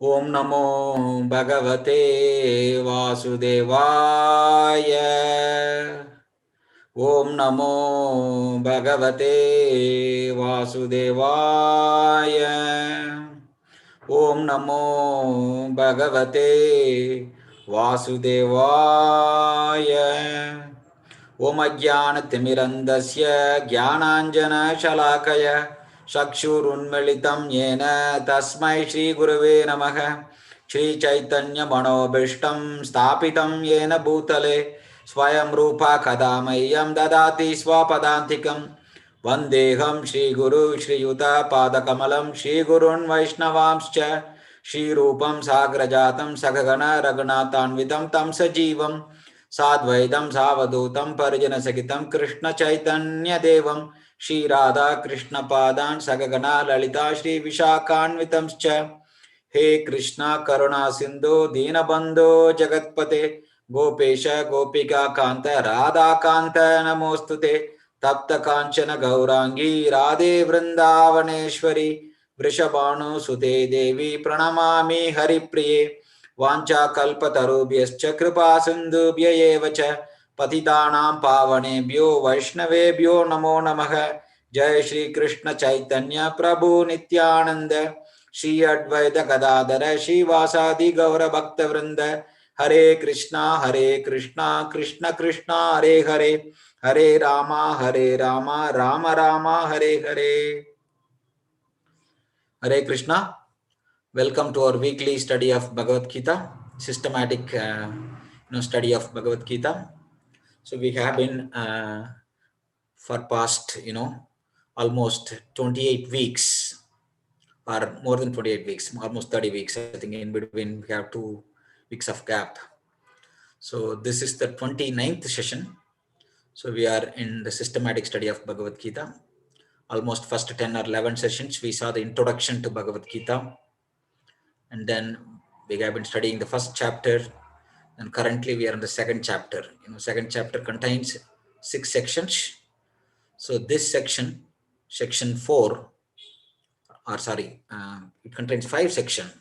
Om Namo Bhagavate Vasudevaya. Om Namo Bhagavate Vasudevaya. Om Namo Bhagavate Vasudevaya. Om Ajnanatimirandasya Jnananjana Shalakaya Chakshurunmilitam Yena Tasmai Shri Gurave Namaha. Shri Chaitanya Manobishtam Stapitam Yena Bhutale Swayam Rupa Kadamayam Dadati Swapadantikam Vandeham Shri Guru Shri Yuta Padakamalam Shri Gurun Vaishnavamscha Shri Rupam Sagrajatam Sagagana Raghunatanvitam Tam Sajivam Sadvaitam Savadutam Parijana Sagitam Krishna Chaitanya Devam Shri Radha Krishna Padan Sagagana Lalita Shri Vishakhanvitamscha He Krishna Karuna Sindhu Dinabandho Jagatpate Gopesha Gopika Kanta Radha Kanta Namostute Tapta Kanchana Gaurangi Radhe Vrindavaneshwari Vrishabhanu Sute Devi Pranamami Haripriye Vancha Kalpatarubhyascha Kripa Sindhubhya eva cha Patitanam Pavanebhyo Vaishnavebhyo Namo Namaha Jai Shri Krishna Chaitanya Prabhu Nityananda Shri Advaita Gadadhara Shri Vasadi Gaura Bhakta Vrinda Hare Krishna Krishna Krishna Hare Hare Hare Rama Rama Rama Hare Hare. Hare Krishna. Welcome to our weekly study of Bhagavad-gita, systematic study of Bhagavad-gita. So we have been for past almost 28 weeks or more than 28 weeks, almost 30 weeks. I think in between we have 2 weeks of gap. So this is the 29th session. So we are in the systematic study of Bhagavad-gita. Almost first 10 or 11 sessions we saw the introduction to Bhagavad-gita, and then we have been studying the first chapter, and currently we are in the second chapter. Second chapter contains 6 sections. So this section 4, or sorry, it contains 5 sections.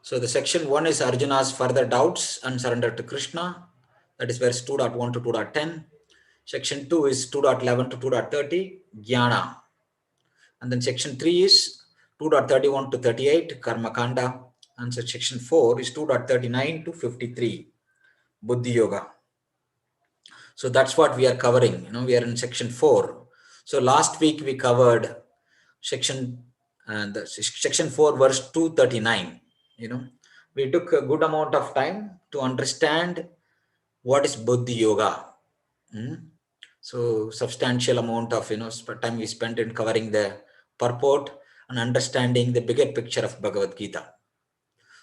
So the section 1 is Arjuna's further doubts and surrender to Krishna. That is verse 2.1 to 2.10. Section 2 is 2.11 to 2.30, Jnana. And then section 3 is 2.31 to 38, Karma Kanda. And so section 4 is 2.39 to 53, Buddhi Yoga. So that's what we are covering. We are in section 4. So last week we covered section 4 verse 239. We took a good amount of time to understand what is Buddhi Yoga. So substantial amount of time we spent in covering the purport and understanding the bigger picture of Bhagavad Gita.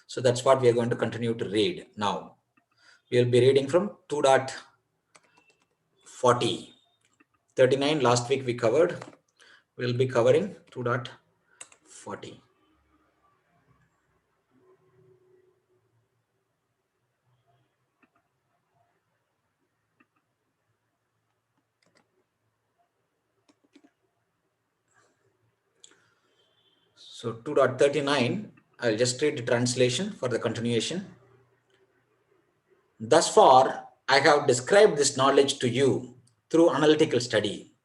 So that's what we are going to continue to read now. We will be reading from 2.40. 39 last week we covered. We will be covering 2.40. So 2.39, I'll just read the translation for the continuation. Thus far, I have described this knowledge to you through analytical study.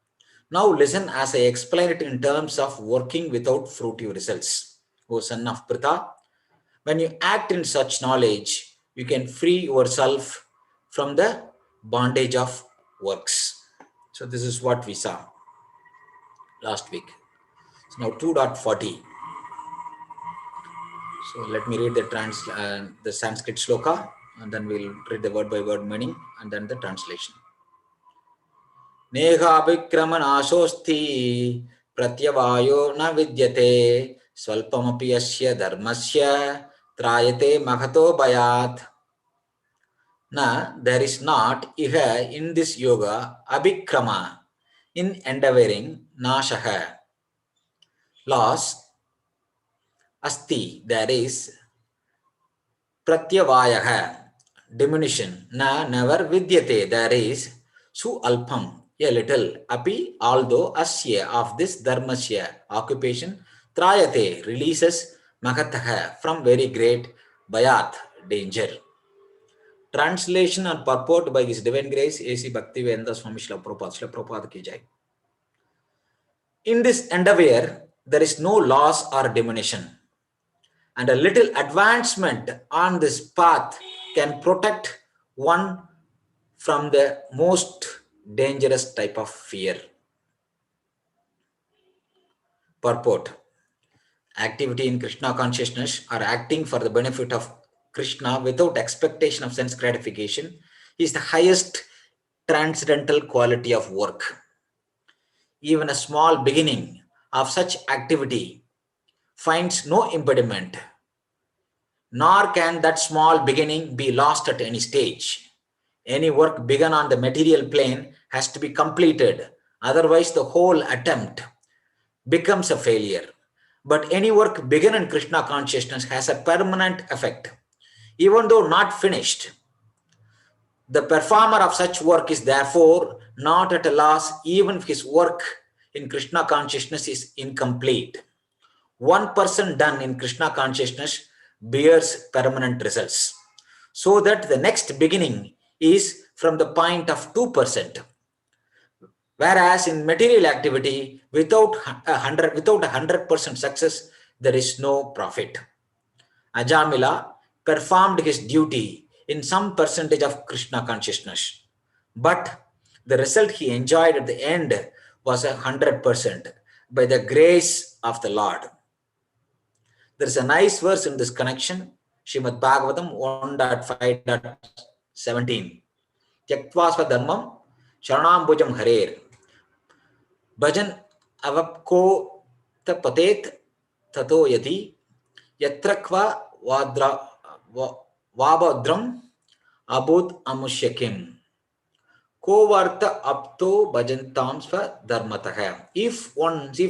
Now listen as I explain it in terms of working without fruitive results. O son of Pritha, when you act in such knowledge, you can free yourself from the bondage of works. So this is what we saw last week. So now 2.40. So let me read the Sanskrit shloka, and then we'll read the word by word meaning and then the translation. Neha Abhikrama Nashosti Pratyavayo na vidyate Swalpamapi Asya Dharmasya Trayate Mahato Bayat. Na, there is not iha in this yoga Abhikrama, in endeavoring, Nashaha, loss, Asti, there is, pratyavayaha, diminution, na never vidyate, there is, su alpam, a little, api, although, asya, of this dharmasya, occupation, trayate, releases, mahataha, from very great, bayat, danger. Translation and purport by His Divine Grace, A.C. Bhaktivedanta Swami Srila Prabhupada ki jai. In this endeavor, there is no loss or diminution, and a little advancement on this path can protect one from the most dangerous type of fear. Purport: activity in Krishna consciousness or acting for the benefit of Krishna without expectation of sense gratification is the highest transcendental quality of work. Even a small beginning of such activity finds no impediment, nor can that small beginning be lost at any stage. Any work begun on the material plane has to be completed, otherwise the whole attempt becomes a failure. But any work begun in Krishna consciousness has a permanent effect, even though not finished. The performer of such work is therefore not at a loss even if his work in Krishna consciousness is incomplete. 1% done in Krishna consciousness bears permanent results, so that the next beginning is from the point of 2%. Whereas in material activity, without 100% success, there is no profit. Ajamila performed his duty in some percentage of Krishna consciousness, but the result he enjoyed at the end was 100% by the grace of the Lord. There is a nice verse in this connection, Srimad Bhagavatam 1.5.17. Tyaktva swadharmam sharanambujam harer bhajan avapko tapatet tato yati yatrakva vabadram abud amushyakim kovarta apto bhajantam sva dharmataha. If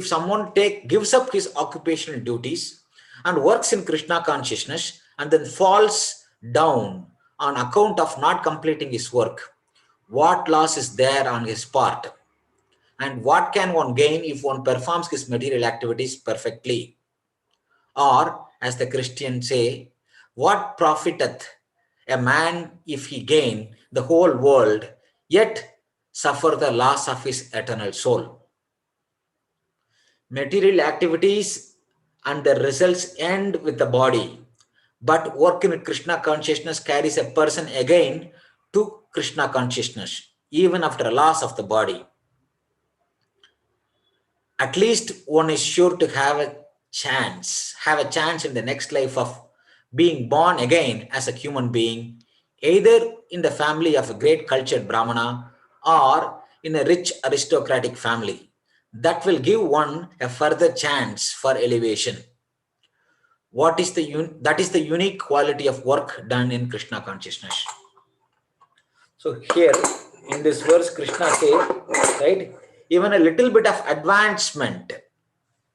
someone gives up his occupational duties and works in Krishna consciousness and then falls down on account of not completing his work, what loss is there on his part? And what can one gain if one performs his material activities perfectly? Or, as the Christians say, what profiteth a man if he gain the whole world, yet suffer the loss of his eternal soul? Material activities and the results end with the body, but work in Krishna consciousness carries a person again to Krishna consciousness, even after a loss of the body. At least one is sure to have a chance in the next life of being born again as a human being, either in the family of a great cultured Brahmana or in a rich aristocratic family. That will give one a further chance for elevation. That is the unique quality of work done in Krishna consciousness. So here in this verse, Krishna says, right, even a little bit of advancement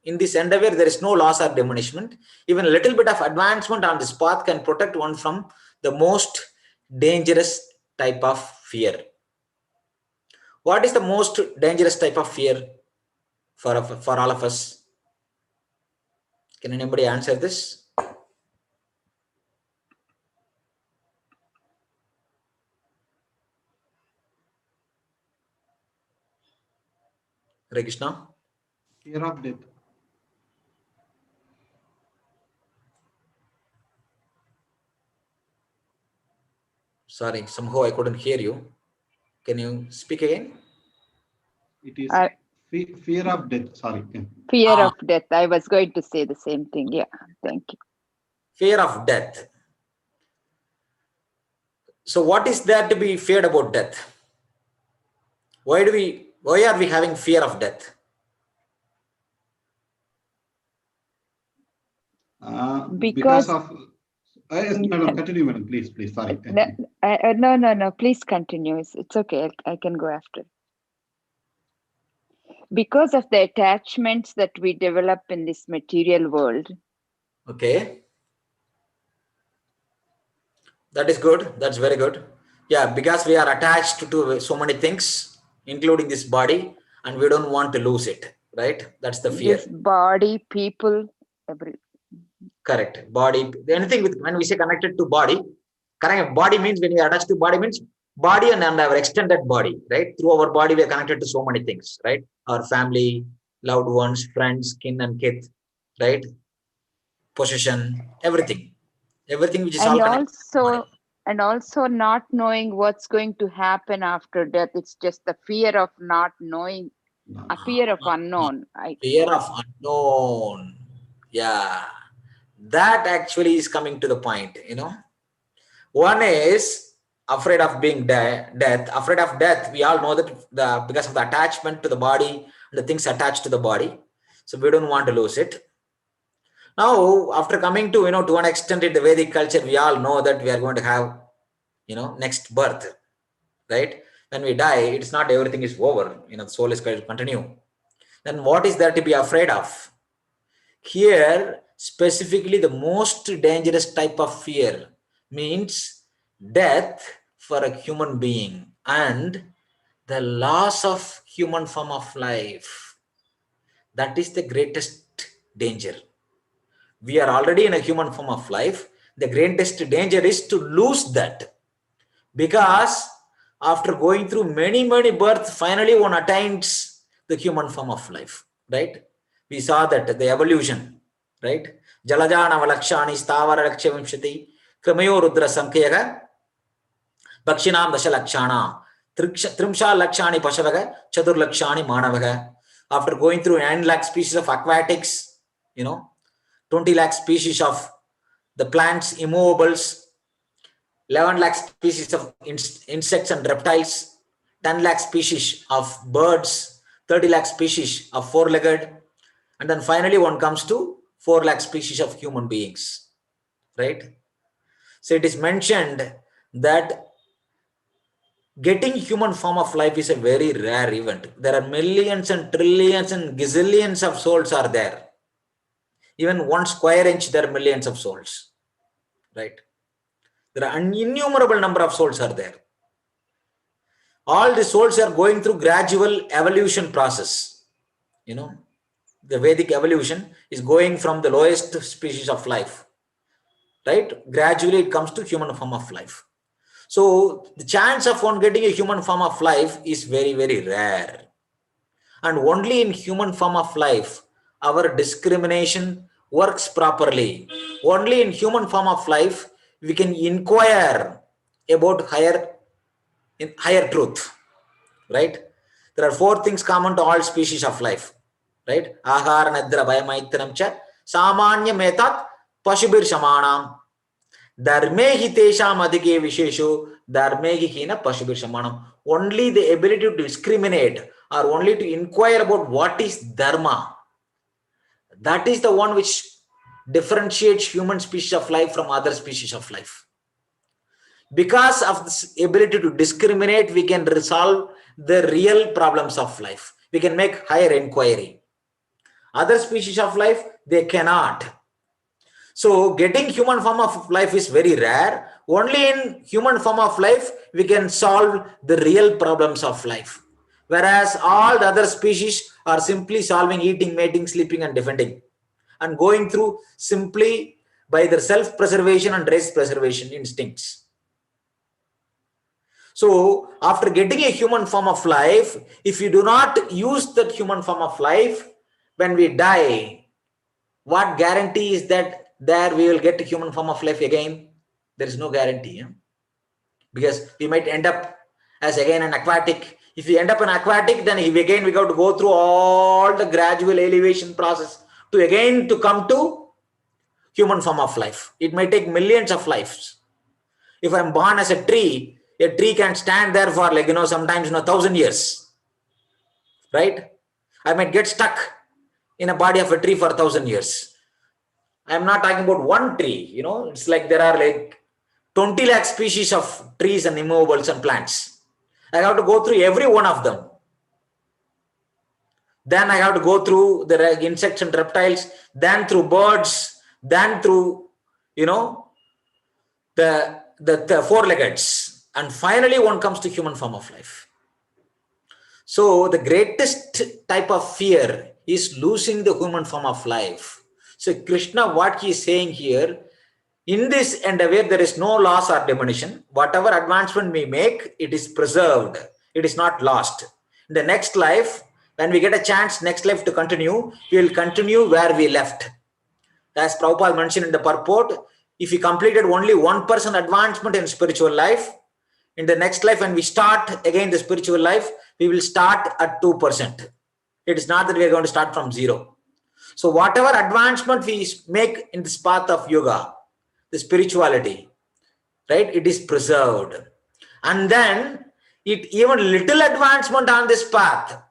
in this endeavor, there is no loss or diminishment. Even a little bit of advancement on this path can protect one from the most dangerous type of fear. What is the most dangerous type of fear for all of us? Can anybody answer this? Hare Krishna. Fear of death. Sorry, somehow I couldn't hear you. Can you speak again? It is fear of death. Sorry. Fear of death. I was going to say the same thing. Yeah, thank you. Fear of death. So what is there to be feared about death? Why are we having fear of death? Because of madam, continue, madam, please, sorry. No, please continue. It's okay. I can go after. Because of the attachments that we develop in this material world. Okay. That is good. That's very good. Yeah, because we are attached to so many things, including this body, and we don't want to lose it, right? That's the This fear. body, people, every. Correct. Body, anything with, when we say connected to body, correct. Body means when we are attached to body means body and our extended body, right? Through our body, we are connected to so many things, right? Our family, loved ones, friends, kin and kith, right? Possession, everything which is all And connected to the body. also not knowing what's going to happen after death. It's just the fear of not knowing, a fear of unknown. Fear of unknown. Yeah. That actually is coming to the point, you know. One is afraid of being death. Afraid of death, we all know that because of the attachment to the body, the things attached to the body. So we don't want to lose it. Now, after coming to, to an extent in the Vedic culture, we all know that we are going to have, next birth, right? When we die, it's not everything is over. The soul is going to continue. Then what is there to be afraid of? Here, specifically, the most dangerous type of fear means death for a human being and the loss of human form of life. That is the greatest danger. We are already in a human form of life. The greatest danger is to lose that, because after going through many births, finally one attains the human form of life, right? We saw that the evolution, right? Jalajana valakshani stavara lakshya kramayo rudra sankyaga Bakshinam Dasha Lakshana, Trimsha Lakshani Pashavaga, Chatur Lakshani Manavaga. After going through 9 lakh species of aquatics, 20 lakh species of the plants, immovables, 11 lakh species of insects and reptiles, 10 lakh species of birds, 30 lakh species of four-legged, and then finally one comes to 4 lakh species of human beings, right? So it is mentioned that getting human form of life is a very rare event. There are millions and trillions and gazillions of souls are there. Even 1 square inch, there are millions of souls, right? There are an innumerable number of souls are there. All the souls are going through gradual evolution process. The Vedic evolution is going from the lowest species of life, right? Gradually it comes to human form of life. So the chance of one getting a human form of life is very rare. And only in human form of life, our discrimination works properly. Only in human form of life, we can inquire about higher truth, right? There are 4 things common to all species of life, right? Ahara, Nadra, Bhayamaitranam cha, Samanya Metat, Pashubir Shamanam, Dharme hi tesham adhike vishesho, dharme hi hina pashubir shamanam. Only the ability to discriminate or only to inquire about what is dharma, that is the one which differentiates human species of life from other species of life. Because of this ability to discriminate, we can resolve the real problems of life. We can make higher inquiry. Other species of life, they cannot. So getting human form of life is very rare. Only in human form of life, we can solve the real problems of life. Whereas all the other species are simply solving eating, mating, sleeping and defending, and going through simply by their self-preservation and race preservation instincts. So after getting a human form of life, if you do not use that human form of life, when we die, what guarantee is that there we will get a human form of life again? There is no guarantee. Because we might end up as again an aquatic. If we end up an aquatic, then we got to go through all the gradual elevation process to come to human form of life. It may take millions of lives. If I'm born as a tree can stand there for sometimes 1,000 years, right? I might get stuck in a body of a tree for 1,000 years. I'm not talking about one tree, it's like there are like 20 lakh species of trees and immovables and plants. I have to go through every one of them. Then I have to go through the insects and reptiles, then through birds, then through, the the four-leggeds, and finally one comes to human form of life. So the greatest type of fear is losing the human form of life. So Krishna, what he is saying here, in this endeavor, there is no loss or diminution. Whatever advancement we make, it is preserved. It is not lost. In the next life, when we get a chance, next life to continue, we will continue where we left. As Prabhupada mentioned in the purport, if we completed only 1% advancement in spiritual life, in the next life, when we start again the spiritual life, we will start at 2%. It is not that we are going to start from zero. So whatever advancement we make in this path of yoga, the spirituality, right, it is preserved. And then even little advancement on this path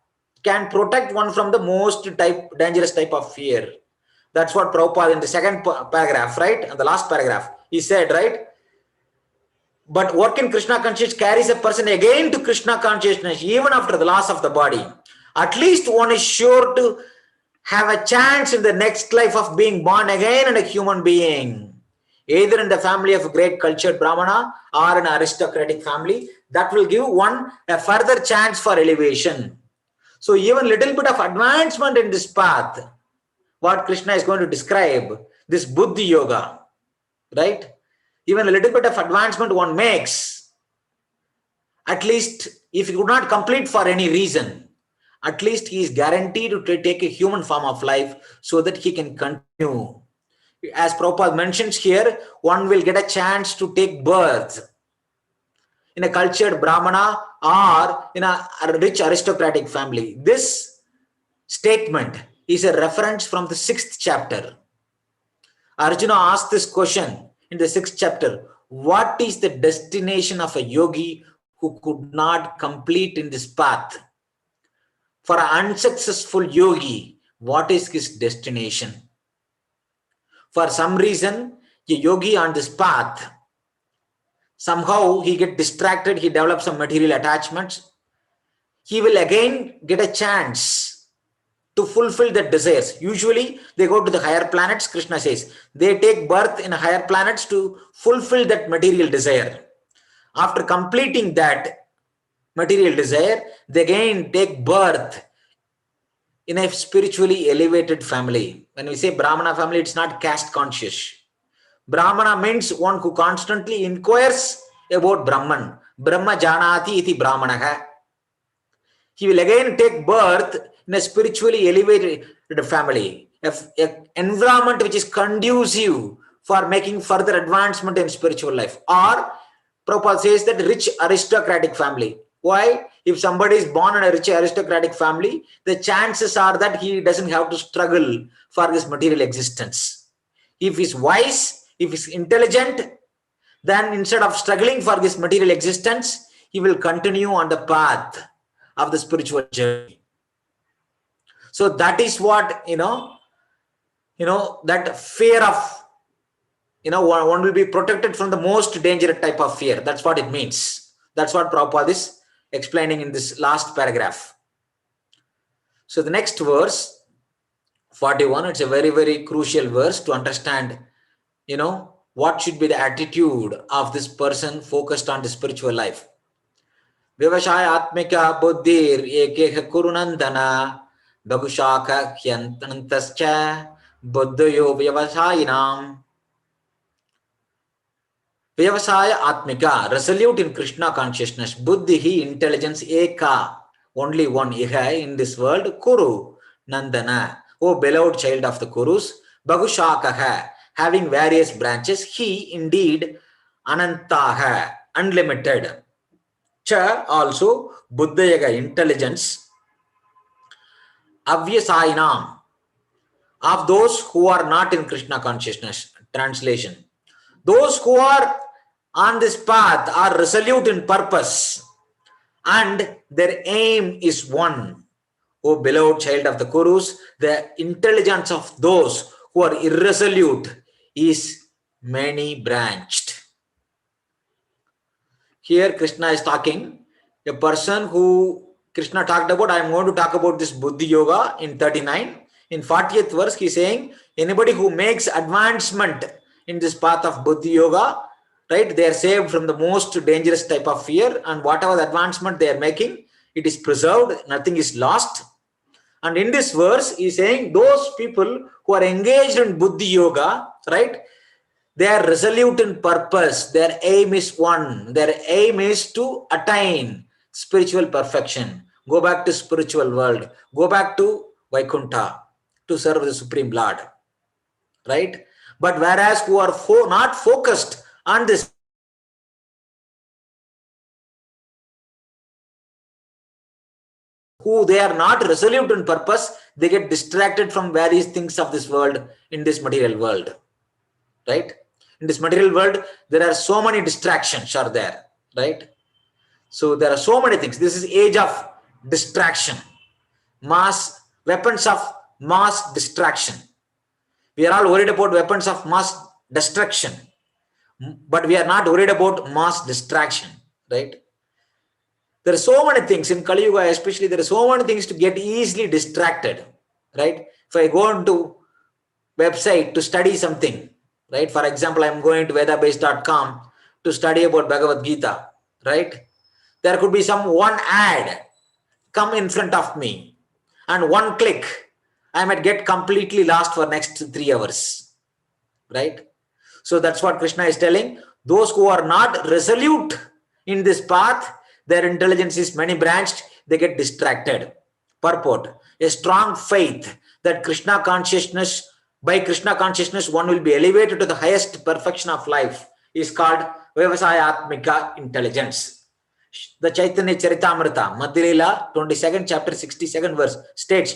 can protect one from the most dangerous type of fear. That's what Prabhupada in the second paragraph, right, and the last paragraph, he said, right, but work in Krishna consciousness carries a person again to Krishna consciousness even after the loss of the body. At least one is sure to have a chance in the next life of being born again and a human being, either in the family of a great cultured Brahmana or an aristocratic family. That will give one a further chance for elevation. So even little bit of advancement in this path, what Krishna is going to describe, this Buddhi Yoga, right? Even a little bit of advancement one makes, at least if he could not complete for any reason, at least he is guaranteed to take a human form of life so that he can continue. As Prabhupada mentions here, one will get a chance to take birth in a cultured Brahmana or in a rich aristocratic family. This statement is a reference from the 6th chapter. Arjuna asked this question in the 6th chapter: what is the destination of a yogi who could not complete in this path? For an unsuccessful yogi, what is his destination? For some reason, a yogi on this path, somehow he gets distracted, he develops some material attachments. He will again get a chance to fulfill their desires. Usually they go to the higher planets, Krishna says. They take birth in higher planets to fulfill that material desire. After completing that material desire, they again take birth in a spiritually elevated family. When we say Brahmana family, it's not caste conscious. Brahmana means one who constantly inquires about Brahman. Brahma janati iti brahmanaha. He will again take birth in a spiritually elevated family, an environment which is conducive for making further advancement in spiritual life. Or Prabhupada says that rich aristocratic family. Why? If somebody is born in a rich aristocratic family, the chances are that he doesn't have to struggle for his material existence. If he's wise, if he's intelligent, then instead of struggling for this material existence, he will continue on the path of the spiritual journey. So that is what, that fear of, one will be protected from the most dangerous type of fear. That's what it means. That's what Prabhupada is explaining in this last paragraph. So the next verse, 41, it's a very, very crucial verse to understand, what should be the attitude of this person focused on the spiritual life. Vyavashaya atmika buddhir ekeha kurunandana bagushaka hyantantascha buddhayo vyavasayinam. Vyavasaya atmika, resolute in Krishna consciousness. Buddhi, intelligence, eka, only one, iha, in this world, kuru, nandana, O beloved child of the Kurus, bagushakaha, having various branches, he indeed, anantaha, unlimited. Cha, also, buddhayaga, intelligence, avyasainam, of those who are not in Krishna consciousness. Translation: those who are on this path are resolute in purpose and their aim is one. O beloved child of the Kurus, the intelligence of those who are irresolute is many branched. Here Krishna is talking, a person who Krishna talked about, I am going to talk about this Buddhi Yoga in 39. In 40th verse, he is saying, anybody who makes advancement in this path of Buddhi Yoga, right? They are saved from the most dangerous type of fear, and whatever the advancement they are making, it is preserved, nothing is lost. And in this verse, he is saying those people who are engaged in Buddhi Yoga, right? They are resolute in purpose. Their aim is one. Their aim is to attain spiritual perfection. Go back to spiritual world. Go back to Vaikuntha to serve the Supreme Lord. Right? But whereas who are not focused on this, who they are not resolute in purpose, they get distracted from various things of this world in this material world. Right? In this material world, there are so many distractions are there, right? So there are so many things. This is age of distraction, weapons of mass distraction. We are all worried about weapons of mass destruction, but we are not worried about mass distraction, right? There are so many things in Kali Yuga, especially there are so many things to get easily distracted, right? If I go into website to study something, right? For example, I'm going to vedabase.com to study about Bhagavad-gita, right? There could be some one ad come in front of me, and one click, I might get completely lost for next 3 hours, right? So that's what Krishna is telling. Those who are not resolute in this path, their intelligence is many branched, they get distracted. Purport: a strong faith that Krishna consciousness, by Krishna consciousness, one will be elevated to the highest perfection of life, is called Vyavasayatmika intelligence. The Chaitanya Charitamrita, Madhya Lila, 22nd chapter, 62nd verse states,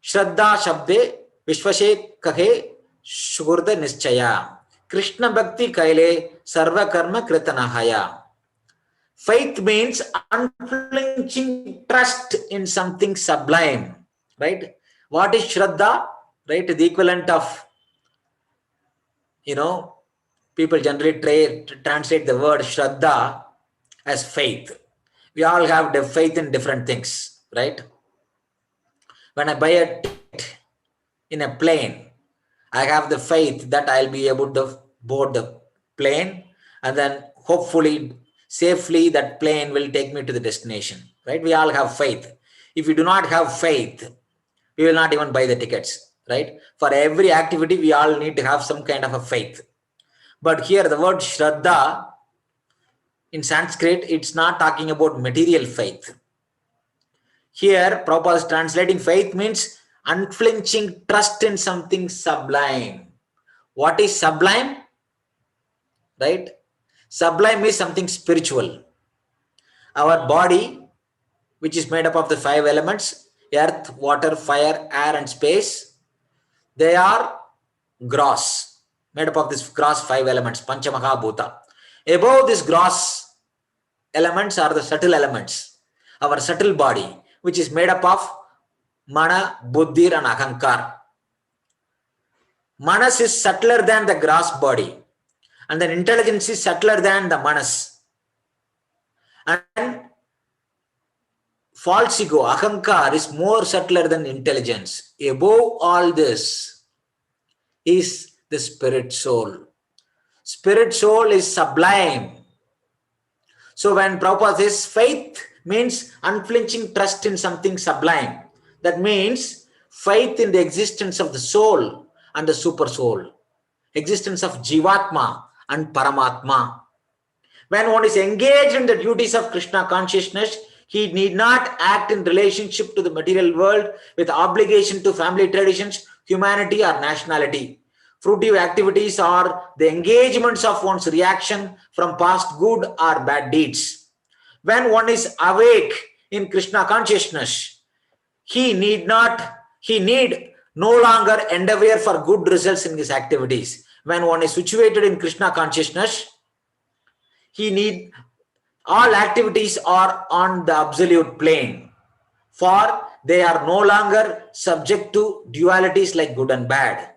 Shraddha Shabde Vishwashe Kahe Shugurda Nischaya Krishna Bhakti Kaile Sarva Karma Kritanahaya. Faith means unflinching trust in something sublime, right? What is Shraddha? Right? The equivalent of, people generally translate the word Shraddha as faith. We all have the faith in different things, right? When I buy a ticket in a plane, I have the faith that I'll be able to board the plane, and then hopefully safely that plane will take me to the destination, right? We all have faith. If we do not have faith, we will not even buy the tickets, right? For every activity, we all need to have some kind of a faith. But here the word Shraddha in Sanskrit, it's not talking about material faith. Here, Prabhupada is translating faith means unflinching trust in something sublime. What is sublime? Right? Sublime is something spiritual. Our body, which is made up of the 5 elements, earth, water, fire, air, and space, they are gross, made up of this gross 5 elements, Panchamaha Bhuta. Above this gross elements are the subtle elements, our subtle body, which is made up of Mana, Buddhi, and Ahankar. Manas is subtler than the gross body, and then intelligence is subtler than the manas. And false ego, Ahankar, is more subtler than intelligence. Above all this is the spirit soul. Spirit soul is sublime. So when Prabhupada says faith means unflinching trust in something sublime, that means faith in the existence of the soul and the super soul, existence of Jivatma and Paramatma. When one is engaged in the duties of Krishna consciousness, he need not act in relationship to the material world with obligation to family traditions, humanity, or nationality. Fruitive activities are the engagements of one's reaction from past good or bad deeds. When one is awake in Krishna consciousness, he need no longer endeavor for good results in his activities. When one is situated in Krishna consciousness, all activities are on the absolute plane, for they are no longer subject to dualities like good and bad.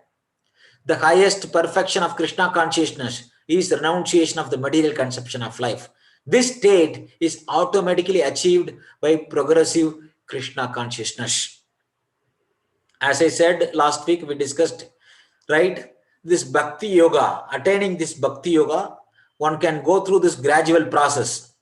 The highest perfection of Krishna consciousness is renunciation of the material conception of life. This state is automatically achieved by progressive Krishna consciousness. As I said last week, we discussed, right, this bhakti yoga, attaining this bhakti yoga one can go through this gradual process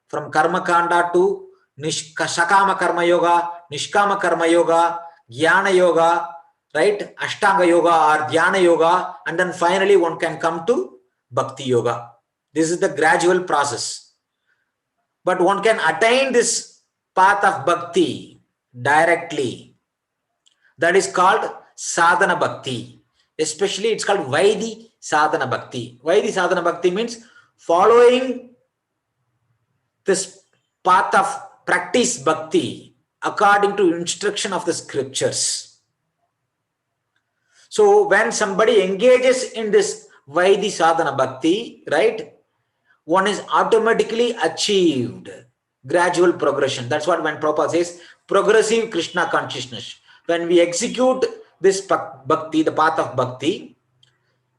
from karma kanda to sakama karma yoga, nishkama karma yoga, jnana yoga, right? Ashtanga yoga or dhyana yoga, and then finally one can come to bhakti yoga. This is the gradual process. But one can attain this path of bhakti directly. That is called sadhana bhakti. Especially it's called Vaidhi sadhana bhakti. Vaidhi sadhana bhakti means following this path of practice bhakti according to instruction of the scriptures. So when somebody engages in this Vaidhi sadhana bhakti, right, one is automatically achieved gradual progression. That's what when Prabhupada says progressive Krishna consciousness. When we execute this bhakti, the path of bhakti,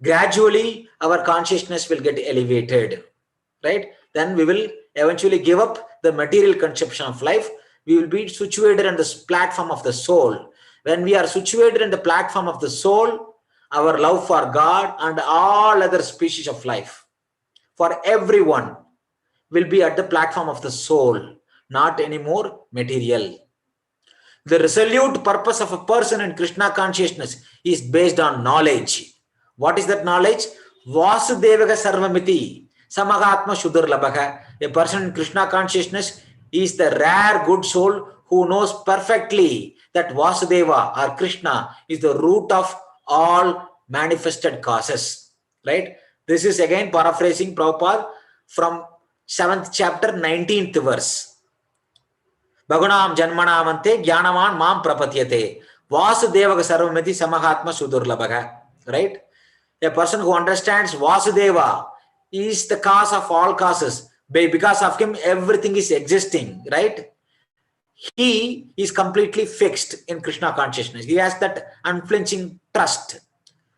gradually our consciousness will get elevated, right? Then we will eventually give up the material conception of life. We will be situated on this platform of the soul. When we are situated in the platform of the soul, our love for God and all other species of life, for everyone, will be at the platform of the soul, not anymore material. The resolute purpose of a person in Krishna consciousness is based on knowledge. What is that knowledge? Vasudevaga sarvamiti samagatma shudurlabhaga. A person in Krishna consciousness is the rare good soul who knows perfectly that Vasudeva or Krishna is the root of all manifested causes. Right? This is again paraphrasing Prabhupada from 7th chapter, 19th verse. Bhagunam janmanamante jnanavan mam prapatyate Vasudevaga sarvamiti samahatma sudurlabhaga. Right? A person who understands Vasudeva is the cause of all causes. Because of him, everything is existing. Right? He is completely fixed in Krishna consciousness. He has that unflinching trust,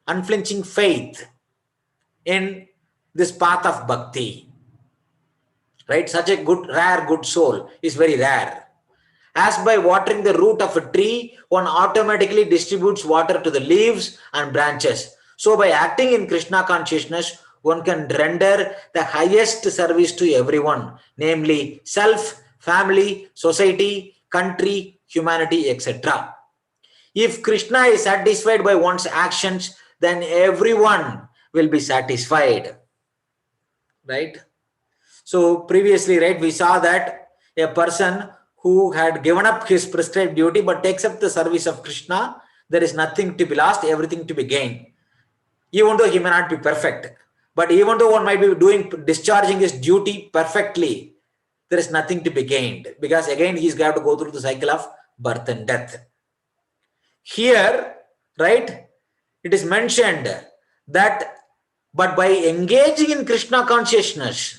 unflinching faith in this path of bhakti. Right? Such a good, rare, good soul is very rare. As by watering the root of a tree, one automatically distributes water to the leaves and branches. So by acting in Krishna consciousness, one can render the highest service to everyone, namely self, family, society, country, humanity, etc. If Krishna is satisfied by one's actions, then everyone will be satisfied. Right? So previously, right, we saw that a person who had given up his prescribed duty but takes up the service of Krishna, there is nothing to be lost, everything to be gained. Even though he may not be perfect, but even though one might be discharging his duty perfectly, there is nothing to be gained, because again he's got to go through the cycle of birth and death. Here, right, it is mentioned that, but by engaging in Krishna consciousness,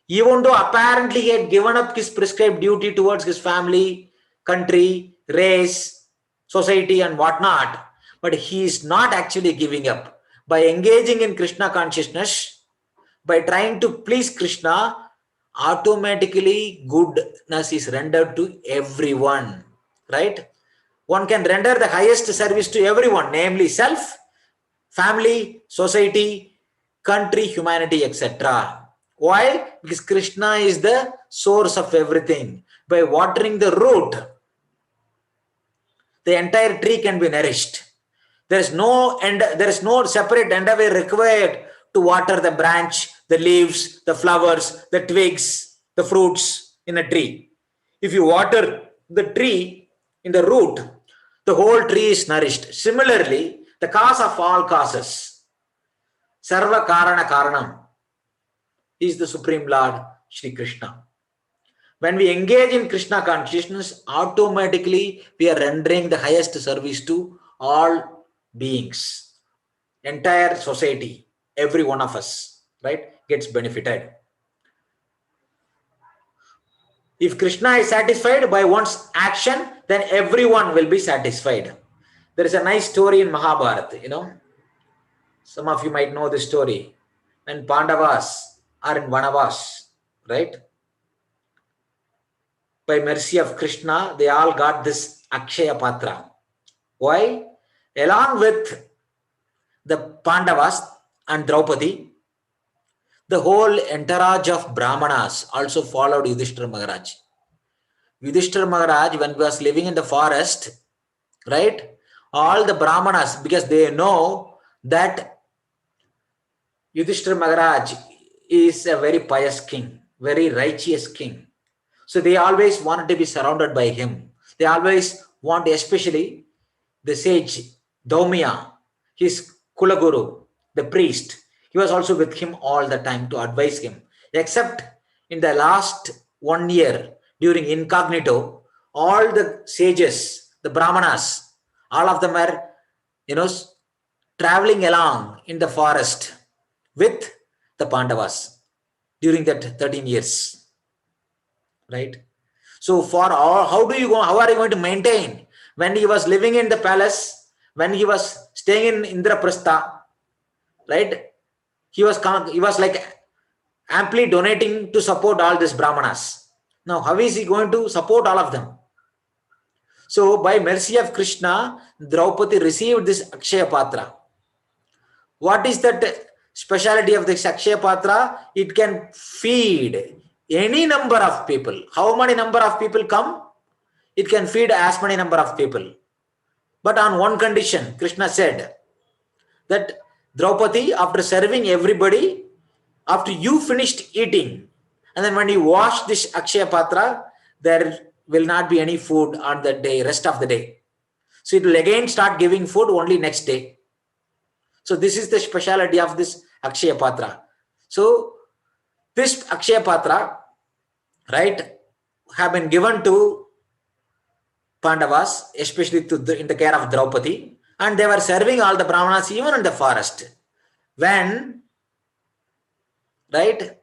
even though apparently he had given up his prescribed duty towards his family, country, race, society and whatnot, but he is not actually giving up. By engaging in Krishna consciousness, by trying to please Krishna, automatically goodness is rendered to everyone. Right? One can render the highest service to everyone, namely self, family, society, country, humanity, etc. Why? Because Krishna is the source of everything. By watering the root, the entire tree can be nourished. There is no separate endeavor required to water the branch, the leaves, the flowers, the twigs, the fruits in a tree. If you water the tree in the root, the whole tree is nourished. Similarly, the cause of all causes, Sarva Karana Karanam, is the Supreme Lord Shri Krishna. When we engage in Krishna consciousness, automatically we are rendering the highest service to all beings. Entire society, every one of us, right, gets benefited. If Krishna is satisfied by one's action, then everyone will be satisfied. There is a nice story in Mahabharata, Some of you might know this story. When Pandavas are in Vanavas, right? By mercy of Krishna, they all got this Akshaya Patra. Why? Along with the Pandavas and Draupadi, The whole entourage of Brahmanas also followed Yudhishthira Maharaj. Yudhishthira Maharaj, when he was living in the forest, right? All the Brahmanas, because they know that Yudhishthira Maharaj is a very pious king, very righteous king. So they always wanted to be surrounded by him. They always want, especially the sage Daumya, his Kulaguru, the priest. He was also with him all the time to advise him. Except in the last 1 year, during incognito, all the sages, the Brahmanas, all of them were, traveling along in the forest with the Pandavas during that 13 years. Right? So for all, how are you going to maintain? When he was living in the palace, when he was staying in Indraprastha, right? He was like amply donating to support all these Brahmanas. Now, how is he going to support all of them? So by mercy of Krishna, Draupadi received this Akshaya Patra. What is that speciality of this Akshaya Patra? It can feed any number of people. How many number of people come? It can feed as many number of people. But on one condition, Krishna said that Draupadi, after serving everybody, after you finished eating, and then when you wash this Akshaya Patra, there will not be any food on the day, rest of the day. So it will again start giving food only next day. So this is the speciality of this Akshaya Patra. So this Akshaya Patra, right, have been given to Pandavas, especially in the care of Draupadi, and they were serving all the Brahmanas even in the forest. When, right,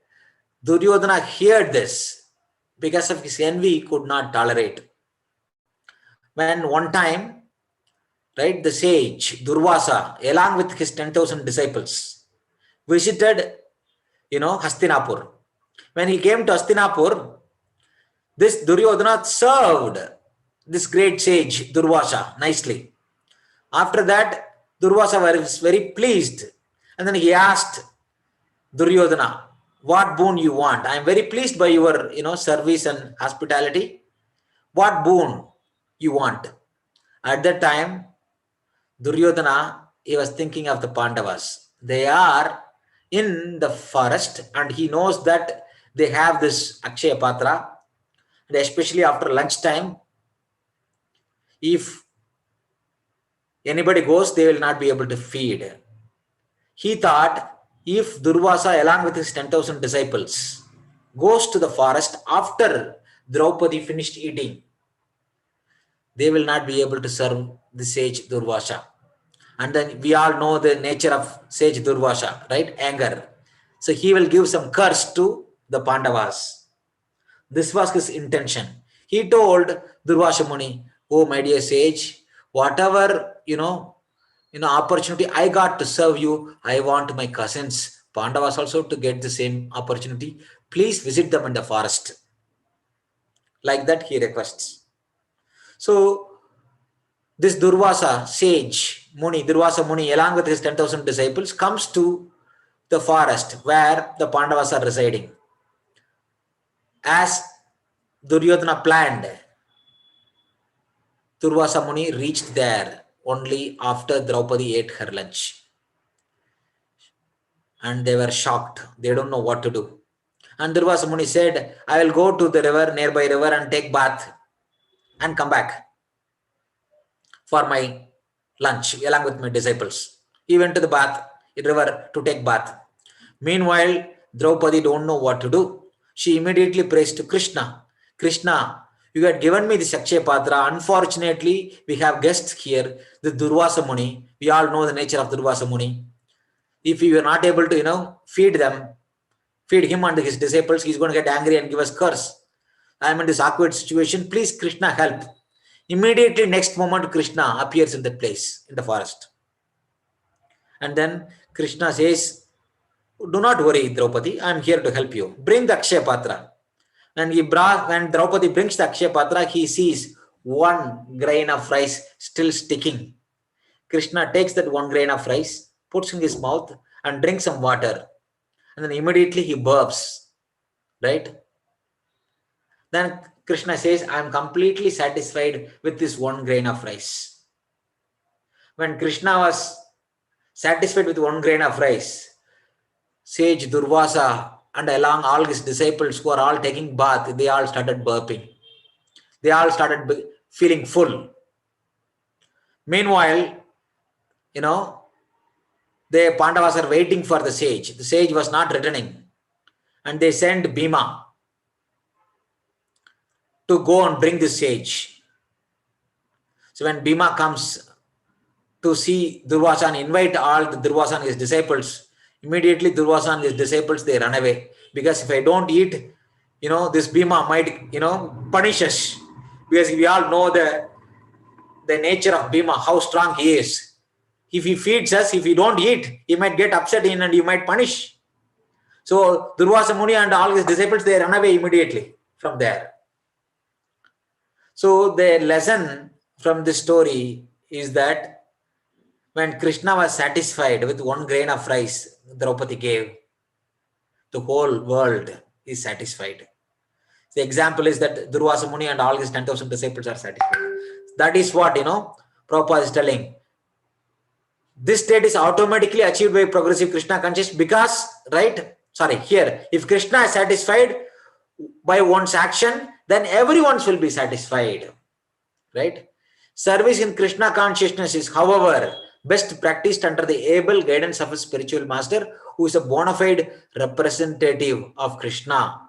Duryodhana heard this, because of his envy, he could not tolerate. When one time, right, the sage Durvasa, along with his 10,000 disciples, visited, Hastinapur. When he came to Hastinapur, this Duryodhana served this great sage Durvasa nicely. After that, Durvasa was very pleased, and then he asked Duryodhana, what boon you want? I am very pleased by your service and hospitality. What boon you want? At that time, Duryodhana, he was thinking of the Pandavas. They are in the forest, and he knows that they have this Akshaya Patra, and especially after lunchtime, if anybody goes, they will not be able to feed. He thought, if Durvasa, along with his 10,000 disciples, goes to the forest after Draupadi finished eating, they will not be able to serve the sage Durvasa. And then we all know the nature of sage Durvasa, right? Anger. So he will give some curse to the Pandavas. This was his intention. He told Durvasa Muni, oh my dear sage, whatever, opportunity I got to serve you, I want my cousins, Pandavas also to get the same opportunity. Please visit them in the forest. Like that he requests. So this Durvasa sage, Durvasa Muni, along with his 10,000 disciples, comes to the forest where the Pandavas are residing. As Duryodhana planned, Durvasa Muni reached there only after Draupadi ate her lunch. And they were shocked. They don't know what to do. And Durvasa Muni said, I will go to the river, nearby river, and take bath and come back for my lunch along with my disciples. He went to the river to take bath. Meanwhile, Draupadi don't know what to do. She immediately prays to Krishna. Krishna, you had given me this Akshaya Patra. Unfortunately, we have guests here, the Durvasa Muni. We all know the nature of Durvasa Muni. If we were not able to, feed him and his disciples, he's going to get angry and give us curse. I am in this awkward situation. Please, Krishna, help. Immediately, next moment, Krishna appears in that place, in the forest. And then Krishna says, do not worry, Draupadi. I am here to help you. Bring the Akshaya Patra. And when Draupadi brings the Akshaya Patra, he sees one grain of rice still sticking. Krishna takes that one grain of rice, puts in his mouth, and drinks some water. and then immediately he burps, right? Then Krishna says, I am completely satisfied with this one grain of rice. When Krishna was satisfied with one grain of rice, sage Durvasa and along all his disciples who are all taking bath, they all started burping. They all started feeling full. Meanwhile, the Pandavas are waiting for the sage. The sage was not returning. And they send Bhima to go and bring the sage. So when Bhima comes to see Durvasa and invite all the Durvasa and his disciples, immediately Durvasa and his disciples, they run away. Because if I don't eat, this Bhima might, punish us. Because we all know the nature of Bhima, how strong he is. If he feeds us, if we don't eat, he might get upset and he might punish. So Durvasa Muni and all his disciples, they run away immediately from there. So the lesson from this story is that when Krishna was satisfied with one grain of rice Draupadi gave, the whole world is satisfied. The example is that Durvasa Muni and all his 10,000 disciples are satisfied. That is what, Prabhupada is telling. This state is automatically achieved by progressive Krishna consciousness because, if Krishna is satisfied by one's action, then everyone will be satisfied. Right? Service in Krishna consciousness is, however, best practiced under the able guidance of a spiritual master who is a bona fide representative of Krishna,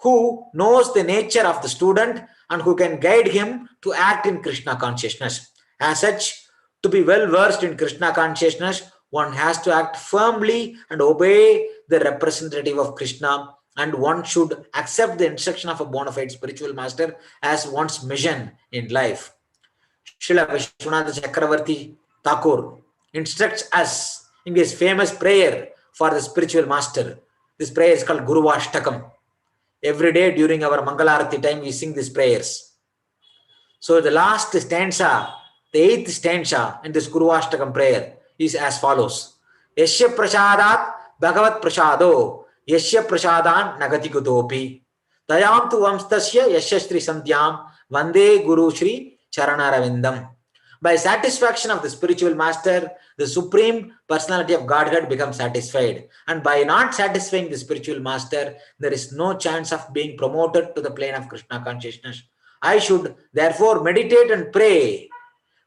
who knows the nature of the student and who can guide him to act in Krishna consciousness. As such, to be well versed in Krishna consciousness, one has to act firmly and obey the representative of Krishna, and one should accept the instruction of a bona fide spiritual master as one's mission in life. Srila Vishwanath Chakravarti Thakur instructs us in his famous prayer for the spiritual master. This prayer is called Guru Ashtakam. Every day during our Mangalarati time, we sing these prayers. So the last stanza, the 8th stanza in this Guru Ashtakam prayer is as follows. Yasya prasadat bhagavat prasado yasya prasadan nagati gutopi dayam tu vamstasya yasya shri sandhyam vande guru shri charanaravindam. By satisfaction of the spiritual master, the supreme personality of Godhead becomes satisfied. And by not satisfying the spiritual master, there is no chance of being promoted to the plane of Krishna consciousness. I should therefore meditate and pray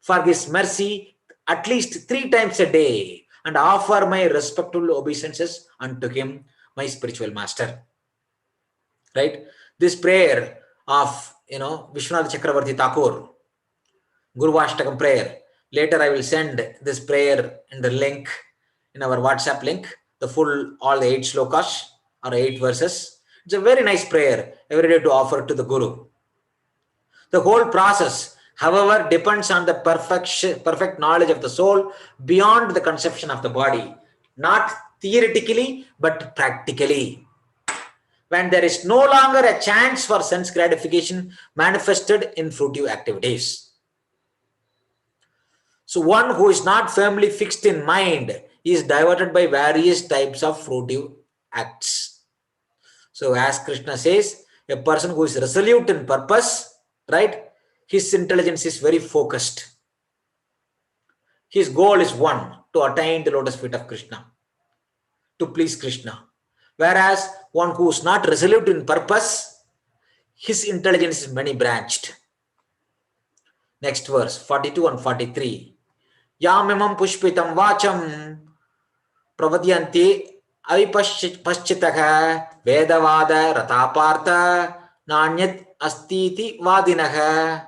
for his mercy at least 3 times a day and offer my respectful obeisances unto him, my spiritual master. Right? This prayer of, Vishwanath Chakravarti Thakur, Guru Ashtakam prayer. Later I will send this prayer in the link, in our WhatsApp link, all the 8 slokas or 8 verses. It's a very nice prayer every day to offer to the Guru. The whole process, however, depends on the perfect knowledge of the soul beyond the conception of the body. Not theoretically, but practically. When there is no longer a chance for sense gratification manifested in fruitive activities. So one who is not firmly fixed in mind is diverted by various types of fruitive acts. So as Krishna says, a person who is resolute in purpose, right? His intelligence is very focused. His goal is one, to attain the lotus feet of Krishna, to please Krishna. Whereas one who is not resolute in purpose, his intelligence is many branched. Next verse, 42 and 43. Yamimam pushpitam vacham pravadyanti avipaschitaha vedavada ratapartha nanyat astiti vadinaha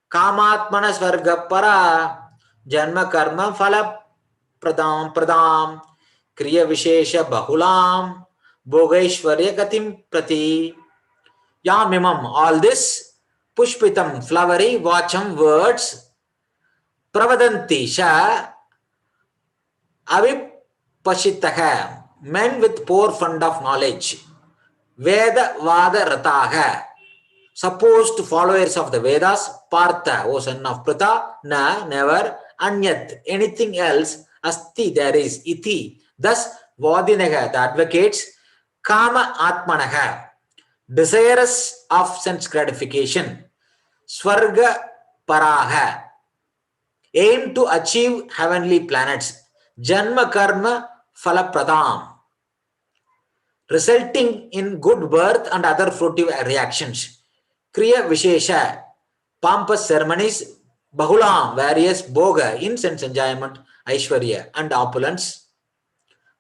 kamatmana svarga para janma karma phala pradam kriya vishesha bahulam bhogaishwarya gatim prati. Yamimam, all this, pushpitam, flowery, vacham, words, pravadanti, sha, avipashitaha, men with poor fund of knowledge, veda vada rataha, supposed followers of the Vedas, partha, O son of Pritha, na, never, anyat, anything else, asti, there is, iti, thus Vadinaga, the advocates, Kama Atmanaga, desirous of sense gratification, Swarga Paraha, aim to achieve heavenly planets, Janma Karma Falapradam, resulting in good birth and other fruitive reactions. Kriya Vishesha, pompous ceremonies, Bahulam, various Boga, incense enjoyment, Aishwarya, and opulence.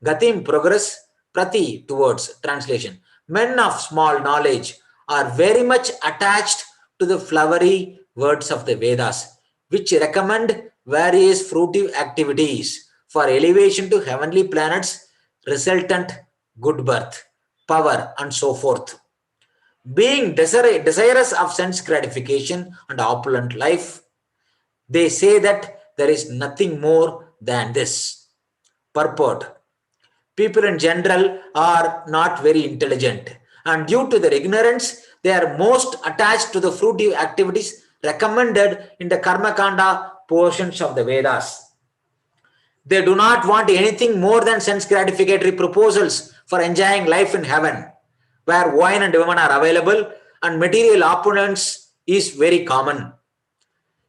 Gatim, progress, Prati, towards, translation. Men of small knowledge are very much attached to the flowery words of the Vedas, which recommend various fruitive activities for elevation to heavenly planets, resultant good birth, power, and so forth. Being desirous of sense gratification and opulent life, they say that there is nothing more than this. Purport. People in general are not very intelligent, and due to their ignorance, they are most attached to the fruitive activities recommended in the Karma Kanda portions of the Vedas. They do not want anything more than sense gratificatory proposals for enjoying life in heaven, where wine and women are available and material opulence is very common.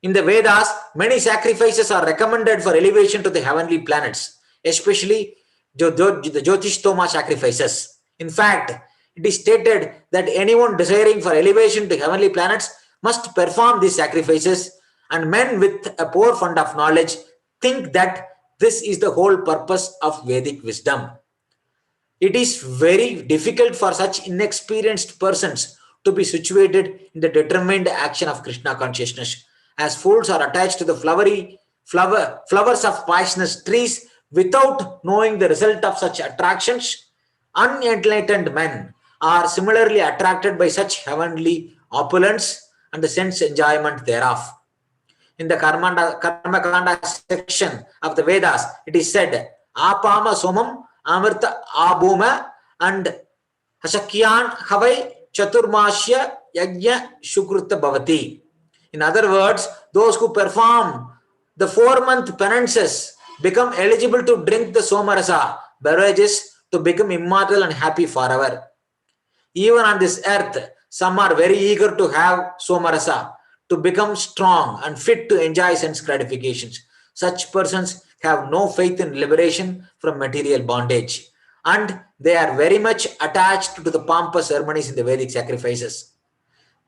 In the Vedas, many sacrifices are recommended for elevation to the heavenly planets, especially the Jyotishtoma sacrifices. In fact, it is stated that anyone desiring for elevation to heavenly planets must perform these sacrifices, and men with a poor fund of knowledge think that this is the whole purpose of Vedic wisdom. It is very difficult for such inexperienced persons to be situated in the determined action of Krishna consciousness, as fools are attached to the flowers of poisonous trees without knowing the result of such attractions. Unenlightened men are similarly attracted by such heavenly opulence and the sense enjoyment thereof. In the Karma Kanda section of the Vedas, it is said, Apama Somam Amrita Abhuma and Hasakyan Havai Chaturmashya Yajna Shukruta Bhavati. In other words, those who perform the 4-month penances become eligible to drink the Somarasa beverages to become immortal and happy forever. Even on this earth, some are very eager to have Somarasa to become strong and fit to enjoy sense gratifications. Such persons have no faith in liberation from material bondage, and they are very much attached to the pompous ceremonies in the Vedic sacrifices.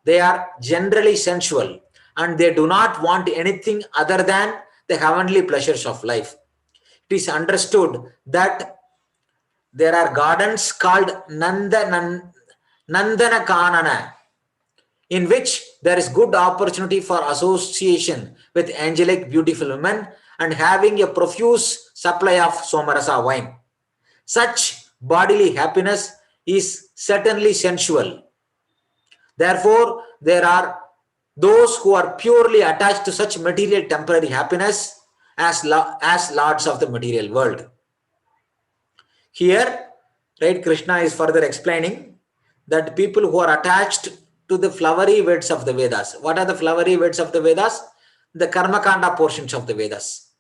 They are generally sensual, and they do not want anything other than the heavenly pleasures of life. It is understood that there are gardens called Nandana Kanana, in which there is good opportunity for association with angelic beautiful women and having a profuse supply of Somarasa wine. Such bodily happiness is certainly sensual. Therefore, there are those who are purely attached to such material temporary happiness as lords of the material world. Here, right, Krishna is further explaining that people who are attached to the flowery words of the Vedas. What are the flowery words of the Vedas? The Karma Kanda portions of the Vedas.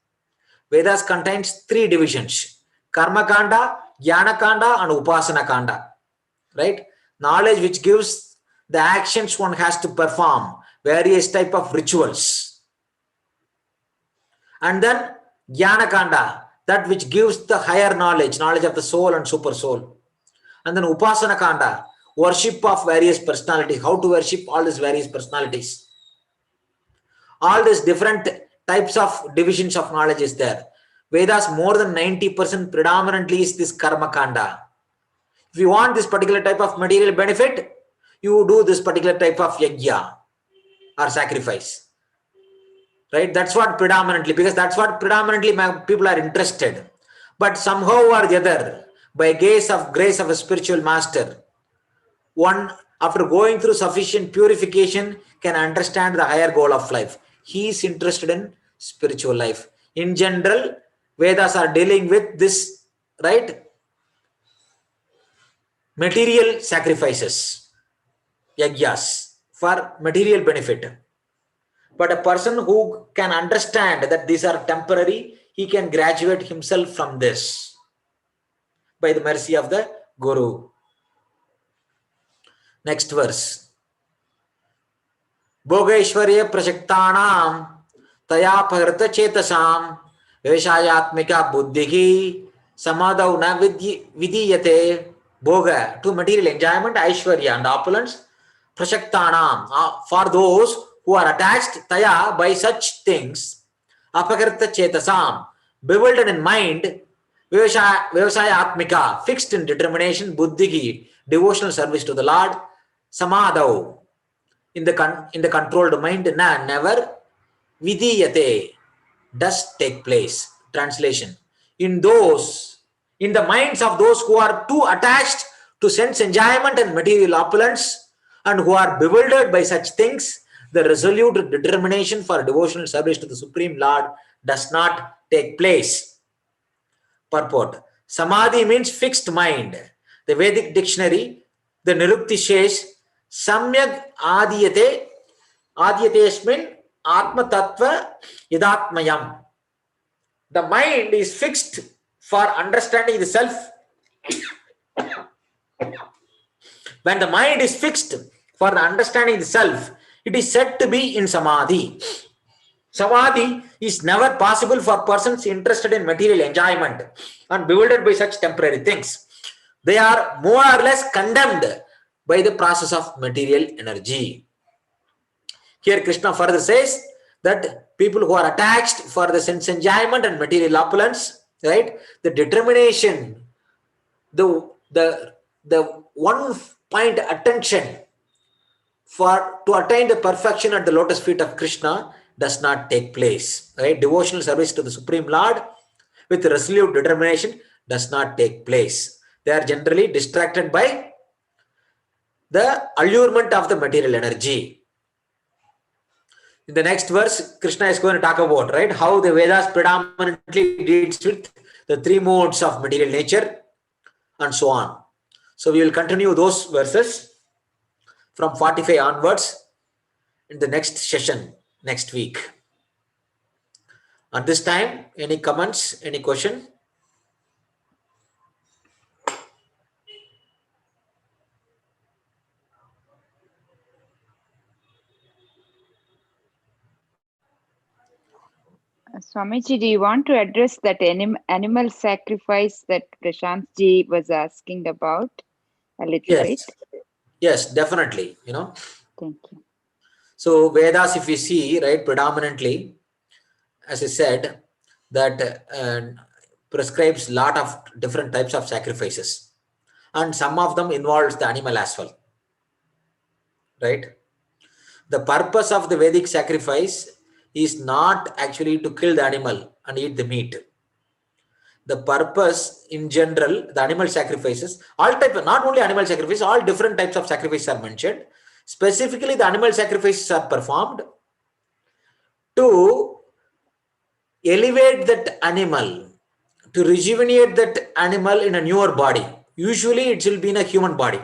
Vedas contains 3 divisions: Karma Kanda, Jnana Kanda, and Upasana Kanda. Right? Knowledge which gives the actions one has to perform, various type of rituals. And then Jnana Kanda, that which gives the higher knowledge, knowledge of the soul and super soul. And then Upasana Kanda, worship of various personalities, how to worship all these various personalities. All these different types of divisions of knowledge is there. Vedas, more than 90% predominantly is this Karma Kanda. If you want this particular type of material benefit, you do this particular type of yajna or sacrifice. Right? That's what predominantly, because that's what predominantly people are interested. But somehow or the other, by grace of a spiritual master, one, after going through sufficient purification, can understand the higher goal of life. He is interested in spiritual life. In general, Vedas are dealing with this, right? Material sacrifices, yajnas, for material benefit. But a person who can understand that these are temporary, he can graduate himself from this. by the mercy of the Guru. Next verse. Bhogaishwarya prajaktanam taya pahrita chetasam vyavasayatmika buddhihi samadau na vidiyate. Bhoga, to material enjoyment, Aishwarya and opulence, prajaktanam, for those who are attached taya by such things, apakarita chetasam, bewildered in mind, vyavasaya atmika, fixed in determination, buddhigi, devotional service to the Lord, samadau, in the controlled mind, na, never, vidiyate, does take place. Translation: in the minds of those who are too attached to sense enjoyment and material opulence, and who are bewildered by such things, the resolute determination for devotional service to the Supreme Lord does not take place. Purport: Samadhi means fixed mind. The Vedic dictionary, the Nirukti says, Samyag Adiyatesmin Atma Tattva Yadatmayam. The mind is fixed for understanding the self. When the mind is fixed for the understanding the self, it is said to be in Samadhi. Samadhi is never possible for persons interested in material enjoyment and bewildered by such temporary things. They are more or less condemned by the process of material energy. Here Krishna further says that people who are attached for the sense enjoyment and material opulence, right, the determination, the one point attention to attain the perfection at the lotus feet of Krishna does not take place. Right? Devotional service to the Supreme Lord with resolute determination does not take place. They are generally distracted by the allurement of the material energy. In the next verse, Krishna is going to talk about, right, how the Vedas predominantly deals with the three modes of material nature and so on. So we will continue those verses from 45 onwards in the next session next week. At this time, any comments, any question? Swamiji, do you want to address that animal sacrifice that Prashant ji was asking about a little bit? Yes, definitely. Thank you. So Vedas, if we see, right, predominantly, as I said, that prescribes lot of different types of sacrifices, and some of them involves the animal as well, right? The purpose of the Vedic sacrifice is not actually to kill the animal and eat the meat. The purpose in general, the animal sacrifices, all type, not only animal sacrifice, all different types of sacrifices are mentioned. Specifically, the animal sacrifices are performed to elevate that animal, to rejuvenate that animal in a newer body. Usually it will be in a human body.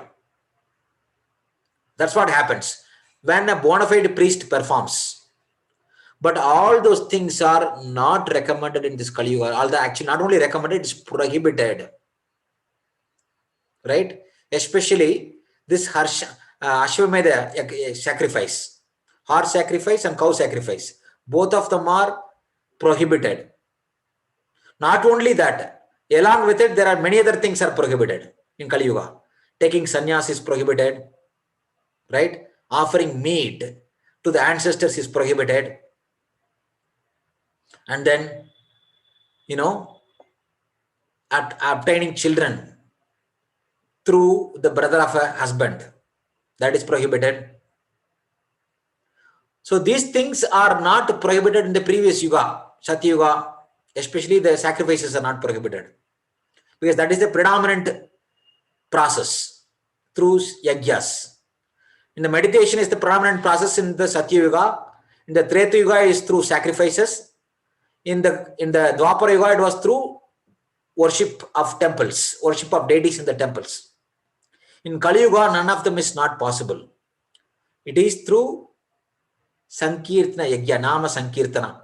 That's what happens when a bona fide priest performs. But all those things are not recommended in this Kali Yuga. Although actually not only recommended, it's prohibited. Right? Especially this Ashwamedha sacrifice. Horse sacrifice and cow sacrifice. Both of them are prohibited. Not only that, along with it, there are many other things are prohibited in Kali Yuga. Taking sannyas is prohibited. Right? Offering meat to the ancestors is prohibited. And then, obtaining children through the brother of a husband, that is prohibited. So these things are not prohibited in the previous Yuga, Satya Yuga, especially the sacrifices are not prohibited. Because that is the predominant process through yagyas. In the meditation is the predominant process in the Satya Yuga. In the Treta Yuga is through sacrifices. In the Dwapara Yuga, it was through worship of temples, worship of deities in the temples. In Kali Yuga, none of them is not possible. It is through Sankirtana Yagya, Nama Sankirtana.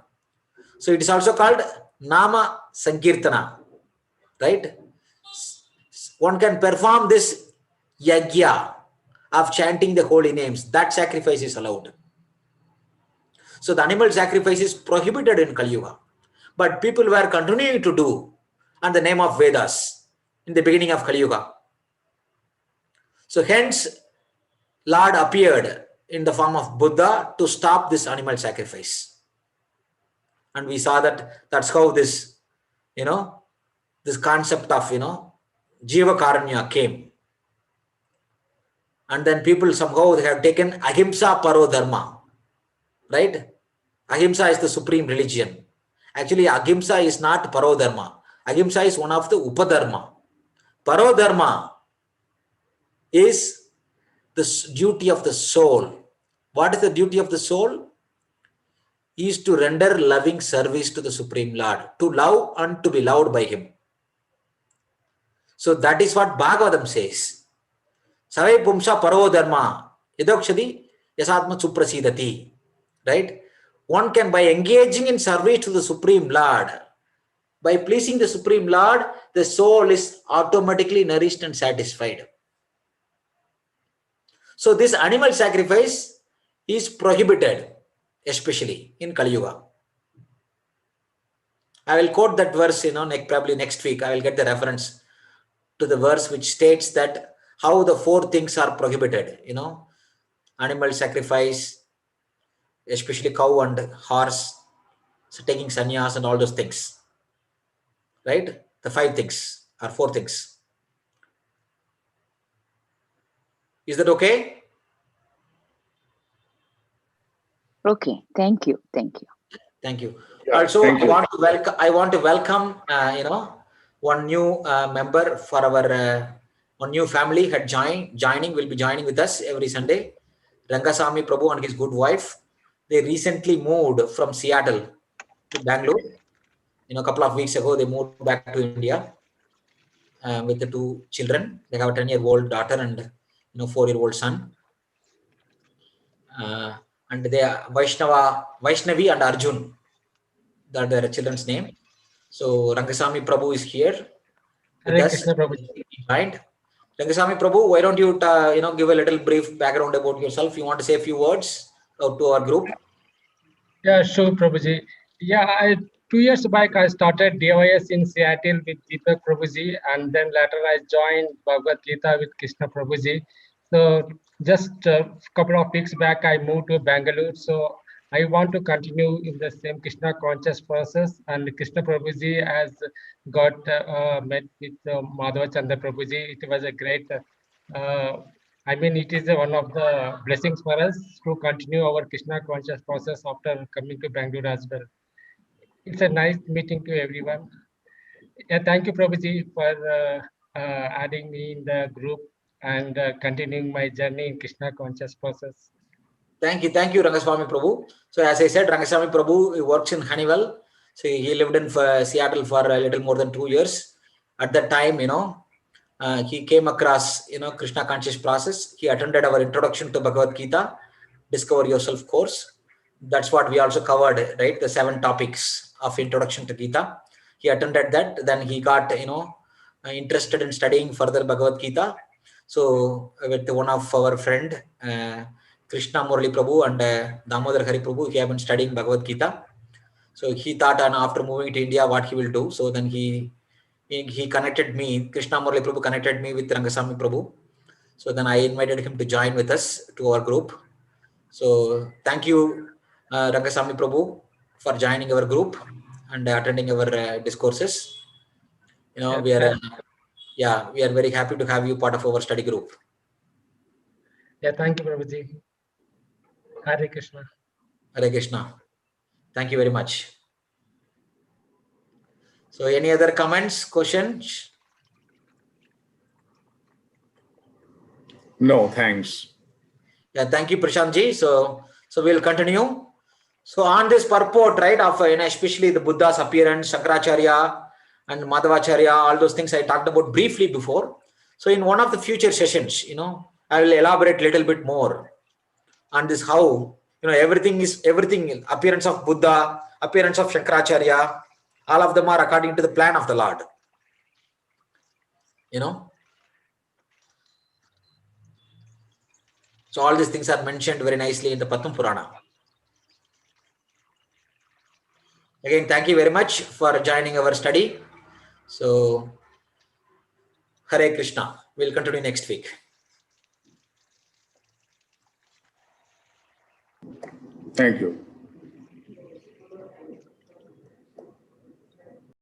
So it is also called Nama Sankirtana, right? one can perform this yagya of chanting the holy names. That sacrifice is allowed. So the animal sacrifice is prohibited in Kali Yuga. But people were continuing to do on the name of Vedas in the beginning of Kali Yuga. So hence, Lord appeared in the form of Buddha to stop this animal sacrifice. And we saw that that's how this, this concept of, Jiva Karanya came. And then people somehow they have taken Ahimsa Paro Dharma, right? Ahimsa is the supreme religion. Actually, Ahimsa is not Paro Dharma. Ahimsa is one of the Upadharma. Paro Dharma is the duty of the soul. What is the duty of the soul? Is to render loving service to the Supreme Lord, to love and to be loved by Him. So that is what Bhagavatam says. Savai pumsa paro dharma yadokshadi yasatma suprasidati. Right? One can, by engaging in service to the Supreme Lord, by pleasing the Supreme Lord, the soul is automatically nourished and satisfied. So this animal sacrifice is prohibited, especially in Kali Yuga. I will quote that verse, probably next week. I will get the reference to the verse which states that how the four things are prohibited, animal sacrifice, especially cow and horse, so taking sannyas and all those things, right? The 5 things or 4 things. Is that okay? Okay, thank you. Thank you. Thank you. Yeah, Also, thank you. I want to welcome, one new member for our one new family had will be joining with us every Sunday. Rangasamy Prabhu and his good wife. They recently moved from Seattle to Bangalore. A couple of weeks ago, they moved back to India with the 2 children. They have a 10-year-old daughter and 4-year-old son. And they are Vaishnavi and Arjun. That are their children's name. So Rangasamy Prabhu is here with Hare us. Krishna Prabhu. Rangasamy Prabhu, why don't you give a little brief background about yourself? You want to say a few words to our group? Yeah, sure, Prabhuji. Yeah, 2 years back I started DYS in Seattle with Deepak Prabhuji, and then later I joined Bhagavad-gita with Krishna Prabhuji. So just a couple of weeks back I moved to Bangalore. So I want to continue in the same Krishna conscious process, and Krishna Prabhuji has got met with Madhava Chandra Prabhuji. It was a great it is one of the blessings for us to continue our Krishna conscious process after coming to Bangalore as well. It's a nice meeting to everyone. Yeah, thank you, Prabhuji, for adding me in the group and continuing my journey in Krishna conscious process. Thank you, Rangaswamy Prabhu. So as I said, Rangaswamy Prabhu he works in Honeywell. So he lived in Seattle for a little more than 2 years. At that time, he came across Krishna conscious process. He attended our introduction to Bhagavad-gita, Discover Yourself course. That's what we also covered, right? The 7 topics of introduction to Gita. He attended that. Then he got interested in studying further Bhagavad-gita. So with one of our friend Krishna Murali Prabhu and Damodar Hari Prabhu, he have been studying Bhagavad-gita. So he thought, and after moving to India, what he will do. So then he connected me. Krishna Murali Prabhu connected me with Rangasamy Prabhu. So then I invited him to join with us to our group. So thank you, Rangasamy Prabhu, for joining our group and attending our discourses. We are we are very happy to have you part of our study group. Yeah, thank you, Prabhuji. Hare Krishna. Hare Krishna. Thank you very much. So any other comments, questions? No, thanks. Yeah, thank you, Prashantji. So we'll continue. So on this purport, right, of especially the Buddha's appearance, Shankaracharya and Madhavacharya, all those things I talked about briefly before. So in one of the future sessions, I will elaborate a little bit more on this, how everything, appearance of Buddha, appearance of Shankaracharya, all of them are according to the plan of the Lord. So all these things are mentioned very nicely in the Padma Purana. Again, thank you very much for joining our study. So, Hare Krishna. We'll continue next week. Thank you.